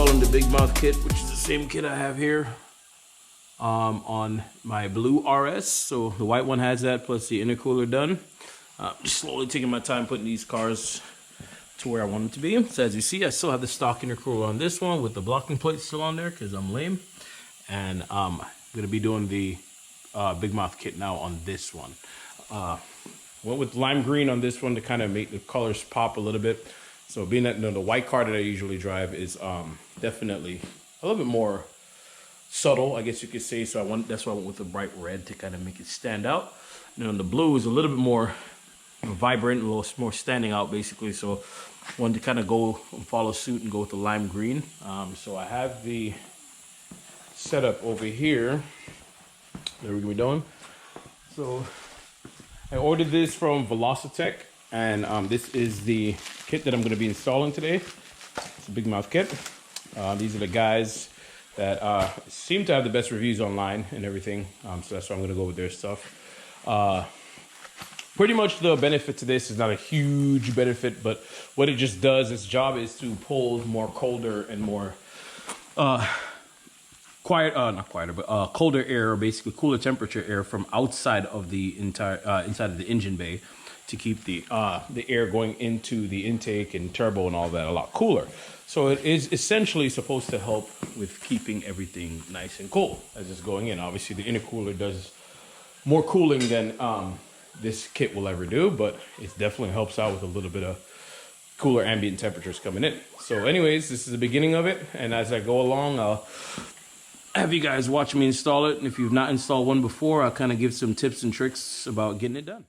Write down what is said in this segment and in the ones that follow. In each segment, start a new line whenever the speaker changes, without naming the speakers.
installing the big mouth kit, which is the same kit I have here on my blue RS. So the white one has that plus the intercooler done. Just slowly taking my time putting these cars to where I want them to be. So as you see, I still have the stock intercooler on this one with the blocking plate still on there because I'm lame. And I'm going to be doing the big mouth kit now on this one. Went with lime green on this one to kind of make the colors pop a little bit. So being that the white car that I usually drive is definitely a little bit more subtle, I guess you could say. So that's why I went with the bright red to kind of make it stand out. And then the blue is a little bit more vibrant, a little more standing out basically. So I wanted to kind of go and follow suit and go with the lime green. So I have the setup over here that we're gonna be doing. So I ordered this from Velossa, and this is the kit that I'm going to be installing today. It's a big mouth kit. These are the guys that seem to have the best reviews online and everything, so that's why I'm going to go with their stuff. Pretty much the benefit to this is not a huge benefit, but what it just does, its job is to pull more colder and more colder air, or basically cooler temperature air from outside of the inside of the engine bay to keep the air going into the intake and turbo and all that a lot cooler. So it is essentially supposed to help with keeping everything nice and cool as it's going in. Obviously the intercooler does more cooling than this kit will ever do, but it definitely helps out with a little bit of cooler ambient temperatures coming in. So anyways, this is the beginning of it, and as I go along, I'll have you guys watch me install it, and if you've not installed one before, I'll kind of give some tips and tricks about getting it done.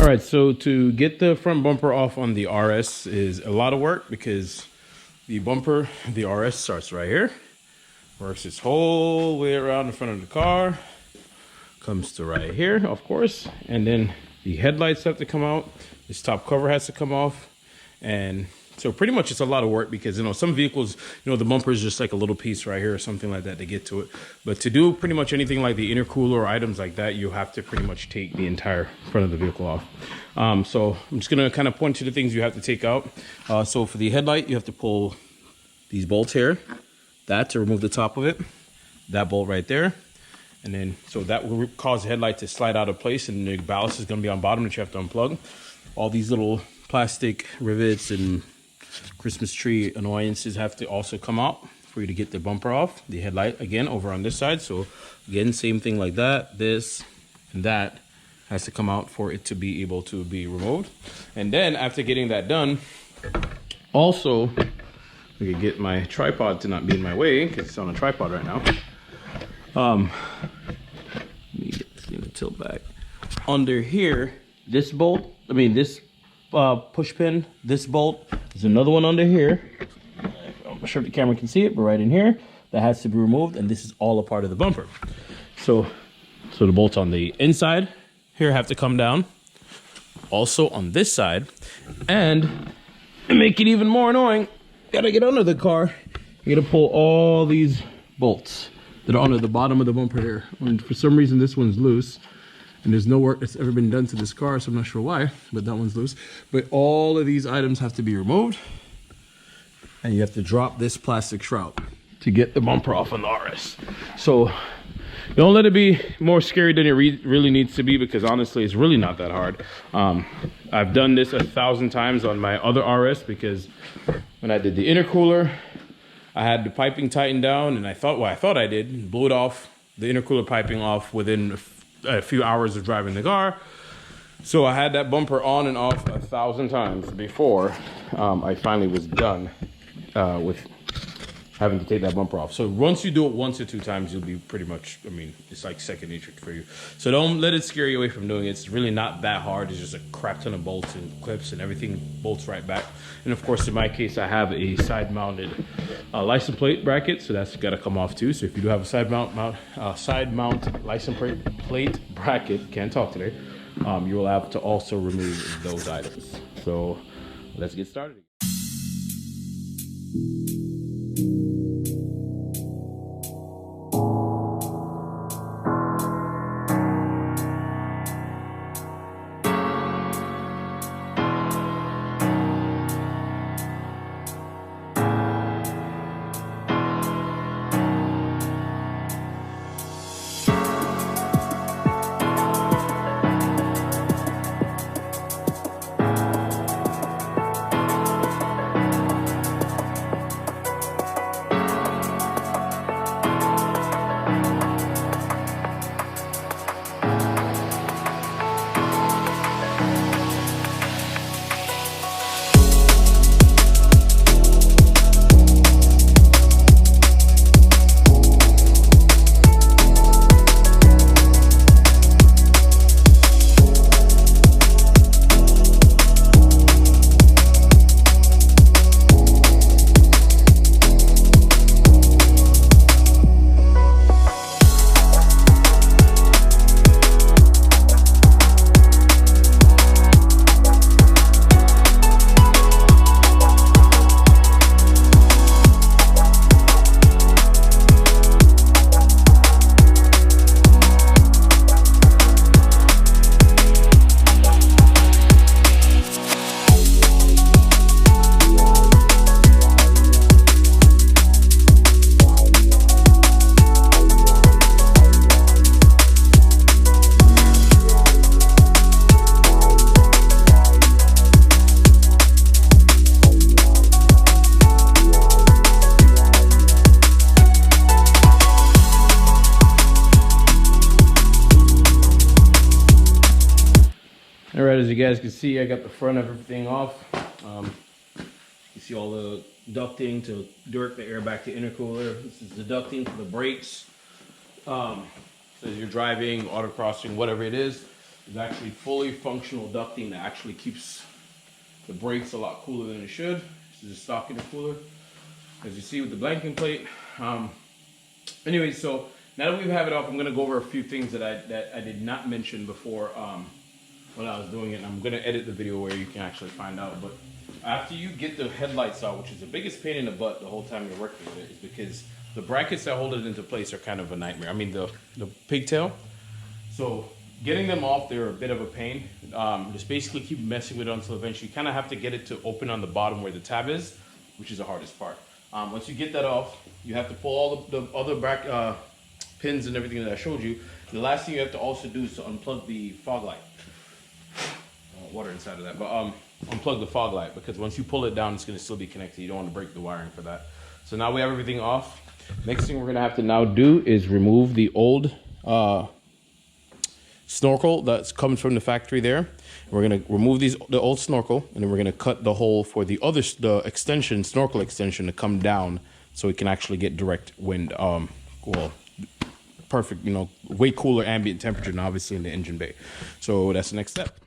All right, so to get the front bumper off on the RS is a lot of work because the bumper, the RS starts right here, works its whole way around the front of the car, comes to right here, of course, and then the headlights have to come out, this top cover has to come off, and so pretty much it's a lot of work because, you know, some vehicles, you know, the bumper is just like a little piece right here or something like that to get to it. But to do pretty much anything like the intercooler or items like that, you have to pretty much take the entire front of the vehicle off. So I'm just gonna kind of point to the things you have to take out. So for the headlight, you have to pull these bolts here, that to remove the top of it, that bolt right there. And then, so that will cause the headlight to slide out of place, and the ballast is gonna be on bottom that you have to unplug. All these little plastic rivets and Christmas tree annoyances have to also come out for you to get the bumper off. The headlight again over on this side, so again same thing like that, this and that has to come out for it to be able to be removed. And then after getting that done, also we can get my tripod to not be in my way because it's on a tripod right now. Let me get this thing to tilt back. Under here, this bolt, this push pin, this bolt, there's another one under here. I'm not sure if the camera can see it, but right in here, that has to be removed, and this is all a part of the bumper. So the bolts on the inside here have to come down. Also on this side, and to make it even more annoying, gotta get under the car. You gotta pull all these bolts that are under the bottom of the bumper here. And for some reason, this one's loose. And there's no work that's ever been done to this car, so I'm not sure why, but that one's loose. But all of these items have to be removed, and you have to drop this plastic shroud to get the bumper off on the RS. So don't let it be more scary than it really needs to be, because honestly, it's really not that hard. I've done this 1,000 times on my other RS, because when I did the intercooler, I had the piping tightened down, and I thought I did, blew it off, the intercooler piping off within a few hours of driving the car. So I had that bumper on and off 1,000 times before I finally was done with having to take that bumper off. So once you do it once or two times, you'll be pretty much, it's like second nature for you. So don't let it scare you away from doing it. It's really not that hard. It's just a crap ton of bolts and clips, and everything bolts right back. And of course, in my case, I have a side-mounted license plate bracket, so that's got to come off too. So if you do have a side mount license plate bracket, can't talk today, you will have to also remove those items. So let's get started. All right, as you guys can see, I got the front of everything off. You see all the ducting to direct the air back to intercooler. This is the ducting for the brakes. So as you're driving, autocrossing, whatever it is, there's actually fully functional ducting that actually keeps the brakes a lot cooler than it should. This is a stock intercooler, as you see with the blanking plate. Anyway, so now that we have it off, I'm going to go over a few things that I did not mention before when I was doing it. And I'm going to edit the video where you can actually find out. But after you get the headlights out, which is the biggest pain in the butt the whole time you're working with it, is because the brackets that hold it into place are kind of a nightmare. I mean, the pigtail. So getting them off, they're a bit of a pain. Just basically keep messing with it until eventually you kind of have to get it to open on the bottom where the tab is, which is the hardest part. Once you get that off, you have to pull all the other pins and everything that I showed you. The last thing you have to also do is to unplug the fog light. Water inside of that, but unplug the fog light, because once you pull it down, it's going to still be connected. You don't want to break the wiring for that. So now we have everything off. Next thing we're going to have to now do is remove the old snorkel that's coming from the factory there. We're going to remove the old snorkel, and then we're going to cut the hole for the extension, snorkel extension, to come down so it can actually get direct wind. Well, perfect, way cooler ambient temperature, and obviously in the engine bay. So that's the next step.